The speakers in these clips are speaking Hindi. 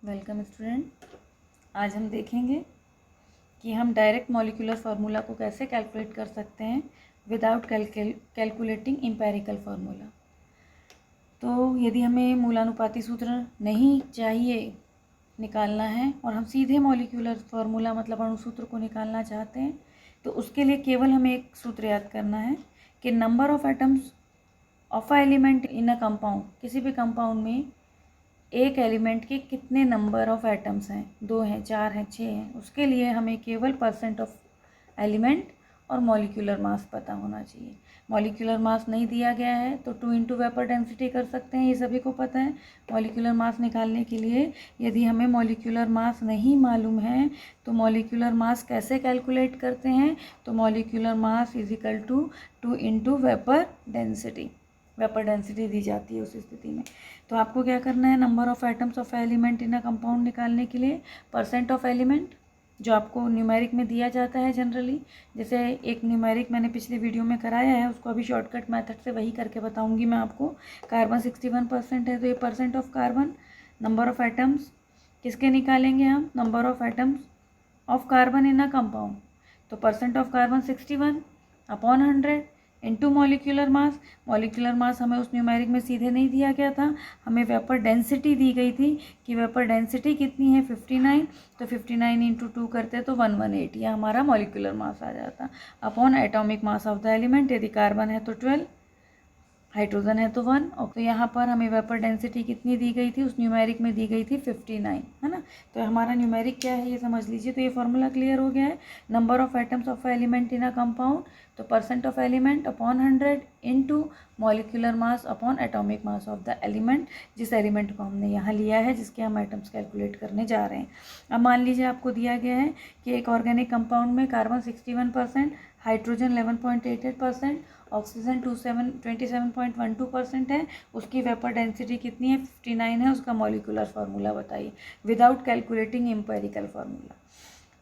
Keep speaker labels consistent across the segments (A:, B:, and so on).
A: Welcome student. आज हम देखेंगे कि हम डायरेक्ट मॉलिक्यूलर फार्मूला को कैसे कैलकुलेट कर सकते हैं विदाउट कैलकुलेटिंग एम्पिरिकल फार्मूला। तो यदि हमें मूलानुपाती सूत्र नहीं चाहिए निकालना है और हम सीधे मॉलिक्यूलर फार्मूला मतलब अणुसूत्र को निकालना चाहते हैं, तो उसके लिए केवल हमें एक सूत्र याद करना है कि number of atoms of a element in a compound, किसी भी कंपाउंड में एक एलिमेंट के कितने नंबर ऑफ एटम्स हैं, 2 हैं, 4 हैं, 6 हैं, उसके लिए हमें केवल परसेंट ऑफ एलिमेंट और मॉलिक्यूलर मास पता होना चाहिए। मॉलिक्यूलर मास नहीं दिया गया है तो 2 इंटू वेपर डेंसिटी कर सकते हैं, ये सभी को पता है। मॉलिक्यूलर मास निकालने के लिए यदि हमें मॉलिक्यूलर मास नहीं मालूम है तो मॉलिक्यूलर मास कैसे कैलकुलेट करते हैं, तो molecular mass is equal to 2 into vapour density दी जाती है उस स्थिति में। तो आपको क्या करना है, number of atoms of element in a compound निकालने के लिए परसेंट ऑफ एलिमेंट जो आपको न्यूमेरिक में दिया जाता है जनरली, जैसे एक न्यूमेरिक मैंने पिछली वीडियो में कराया है, उसको अभी शॉर्टकट मेथड से वही करके बताऊंगी मैं आपको। कार्बन 61% है तो ये percent of carbon. Number of atoms किसके निकालेंगे हम, number of atoms of carbon in a compound, तो percent of carbon 61 upon 100 into molecular mass. Molecular mass हमें उस न्यूमेरिक में सीधे नहीं दिया गया था, हमें वेपर डेंसिटी दी गई थी कि वेपर डेंसिटी कितनी है 59, तो 59 इंटू 2 करते तो 118, यह हमारा मॉलिक्यूलर मास आ जाता। Upon atomic mass of the element, यदि कार्बन है तो 12, हाइड्रोजन है तो 1, और तो यहाँ पर हमें वेपर डेंसिटी कितनी दी गई थी, उस न्यूमेरिक में दी गई थी 59, है ना। तो हमारा न्यूमेरिक क्या है ये समझ लीजिए। तो ये फॉर्मूला क्लियर हो गया है। Number of atoms of element in a compound, तो percent of element upon 100 into molecular mass upon atomic mass of the element, जिस एलिमेंट को हमने यहाँ लिया है, जिसके हम एटम्स कैलकुलेट करने जा रहे हैं। अब मान लीजिए आपको दिया गया है कि एक ऑर्गेनिक कंपाउंड में कार्बन 61%, हाइड्रोजन 11.88%, ऑक्सीजन 27.12% है, उसकी वेपर डेंसिटी कितनी है 59 है, उसका मॉलिक्यूलर फार्मूला बताइए विदाउट कैलकुलेटिंग एम्पिरिकल फार्मूला।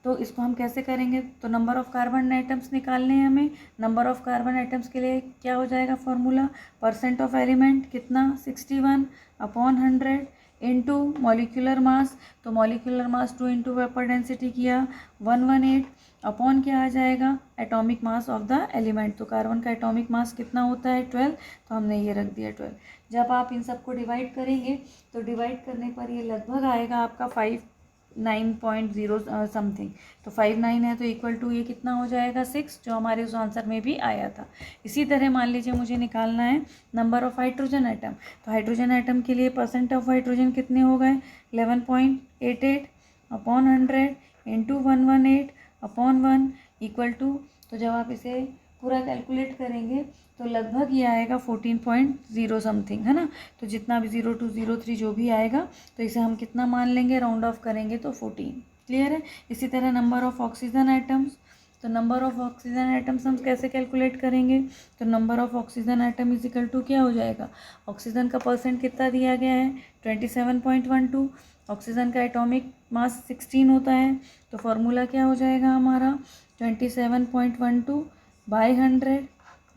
A: तो इसको हम कैसे करेंगे, तो नंबर ऑफ कार्बन एटम्स निकालने हैं हमें। नंबर ऑफ कार्बन एटम्स के लिए क्या हो जाएगा फॉर्मूला, परसेंट ऑफ एलिमेंट कितना 61 अपॉन 100 इनटू मॉलिक्यूलर मास, तो मॉलिक्यूलर मास 2 इंटू वेपर डेंसिटी किया 118 अपॉन क्या आ जाएगा, atomic mass of the element. तो कार्बन का एटॉमिक मास कितना होता है 12, तो हमने ये रख दिया 12। जब आप इन सबको डिवाइड करेंगे तो डिवाइड करने पर ये लगभग आएगा आपका 59.0 समथिंग, तो 59 है तो इक्वल टू ये कितना हो जाएगा 6, जो हमारे उस आंसर में भी आया था। इसी तरह मान लीजिए मुझे निकालना है नंबर ऑफ हाइड्रोजन एटम, तो हाइड्रोजन एटम के लिए परसेंट ऑफ हाइड्रोजन कितने हो गए 11.88 upon 100 into 118 upon 1 equal to, तो जब आप इसे पूरा कैलकुलेट करेंगे तो लगभग ये आएगा 14.0 समथिंग, है ना। तो जितना भी 0203 जो भी आएगा, तो इसे हम कितना मान लेंगे, राउंड ऑफ करेंगे तो 14। क्लियर है। इसी तरह नंबर ऑफ ऑक्सीजन एटम्स, तो नंबर ऑफ ऑक्सीजन एटम्स हम कैसे कैलकुलेट करेंगे, तो number of oxygen atom is equal to क्या हो जाएगा, ऑक्सीजन का परसेंट कितना दिया गया है 27.12, ऑक्सीजन का एटॉमिक मास 16 होता है, तो फॉर्मूला क्या हो जाएगा हमारा 27.12 by 100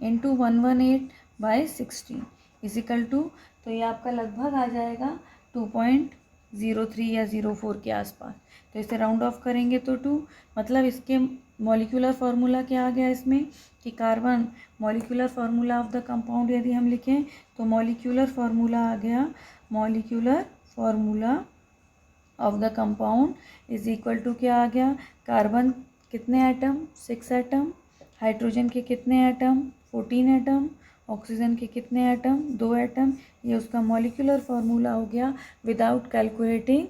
A: into 118 by 16 equal to, तो ये आपका लगभग आ जाएगा 2.03 या 04 के आसपास। तो इसे राउंड ऑफ करेंगे तो 2, मतलब इसके मॉलिक्यूलर फार्मूला क्या आ गया इसमें कि carbon, molecular formula of the compound यदि हम लिखें तो मॉलिक्यूलर फार्मूला आ गया, molecular formula of the compound is equal to क्या आ गया, कार्बन कितने एटम 6 एटम, हाइड्रोजन के कितने एटम 14 एटम, ऑक्सीजन के कितने एटम 2 एटम, ये उसका मॉलिक्यूलर फार्मूला हो गया without calculating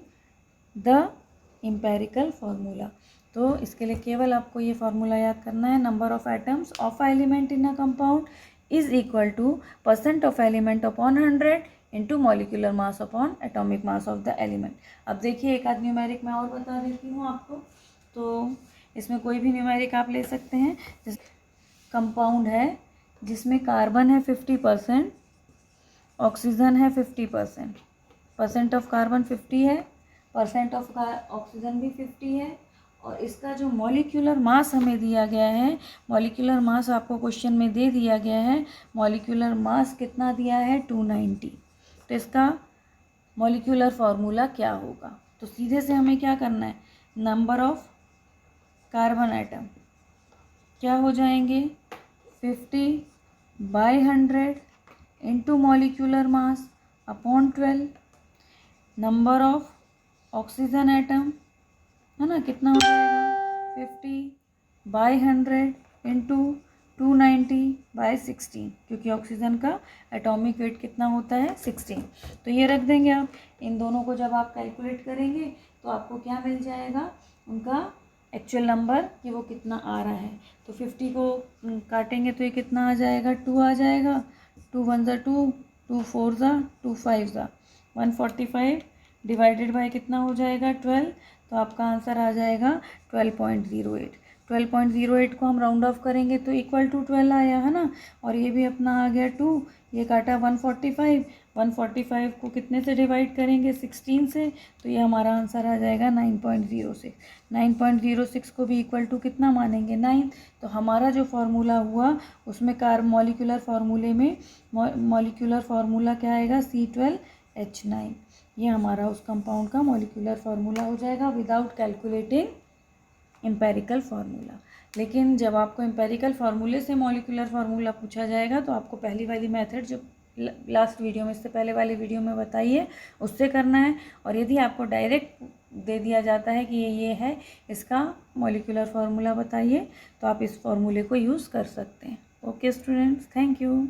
A: the empirical formula. तो इसके लिए केवल आपको ये फार्मूला याद करना है, number of atoms of element in a compound is equal two percent of element upon 100 into molecular mass upon atomic mass of the element. अब देखिए एक आध न्यूमेरिक मैं और बता देती हूँ आपको, तो इसमें कोई भी न्यूमेरिक आप ले सकते हैं। कंपाउंड है जिसमें कार्बन है 50%, ऑक्सीजन है 50%, परसेंट ऑफ कार्बन 50 है, परसेंट ऑफ ऑक्सीजन भी 50 है, और इसका जो मॉलिक्यूलर मास हमें दिया गया है, मॉलिक्यूलर मास आपको क्वेश्चन में दे दिया गया है, मॉलिक्यूलर मास कितना दिया है 290, तो इसका मॉलिक्यूलर फार्मूला क्या होगा, तो सीधे से हमें क्या करना है, नंबर ऑफ कार्बन आइटम क्या हो जाएंगे 50/100 into molecular mass upon 12, number of oxygen atom है ना कितना हो जाएगा 50/100 इंटू 290/16, क्योंकि ऑक्सीजन का एटॉमिक वेट कितना होता है 16। तो ये रख देंगे आप। इन दोनों को जब आप कैलकुलेट करेंगे तो आपको क्या मिल जाएगा, उनका एक्चुअल नंबर कि वो कितना आ रहा है। तो 50 को काटेंगे तो ये कितना आ जाएगा 2 आ जाएगा, 2 1 ज़ा 2, 2 4 ज़ा 2 5 ज़ा 145 डिवाइडेड बाय कितना हो जाएगा 12, तो आपका आंसर आ जाएगा 12.08। 12.08 को हम राउंड ऑफ करेंगे तो इक्वल टू 12 आया है ना, और ये भी अपना आ गया 2, ये काटा 145, 145 को कितने से डिवाइड करेंगे 16 से, तो ये हमारा आंसर आ जाएगा 9.06। 9.06 को भी इक्वल टू कितना मानेंगे 9। तो हमारा जो फार्मूला हुआ उसमें मॉलिक्यूलर फार्मूले में मॉलिक्यूलर फार्मूला क्या आएगा C12H9। ये हमारा उस कंपाउंड का मॉलिक्यूलर फार्मूला हो जाएगा विदाउट कैलकुलेटिंग एम्पेरिकल फार्मूला। लेकिन जब आपको एम्पेरिकल फार्मूले से मॉलिक्यूलर फार्मूला पूछा जाएगा तो आपको पहली वाली मेथड जो लास्ट वीडियो में, इससे पहले वाली वीडियो में बताइए, उससे करना है। और यदि आपको डायरेक्ट दे दिया जाता है कि ये है, इसका मॉलिक्यूलर फार्मूला बताइए, तो आप इस फार्मूले को यूज़ कर सकते हैं। Okay students, thank you.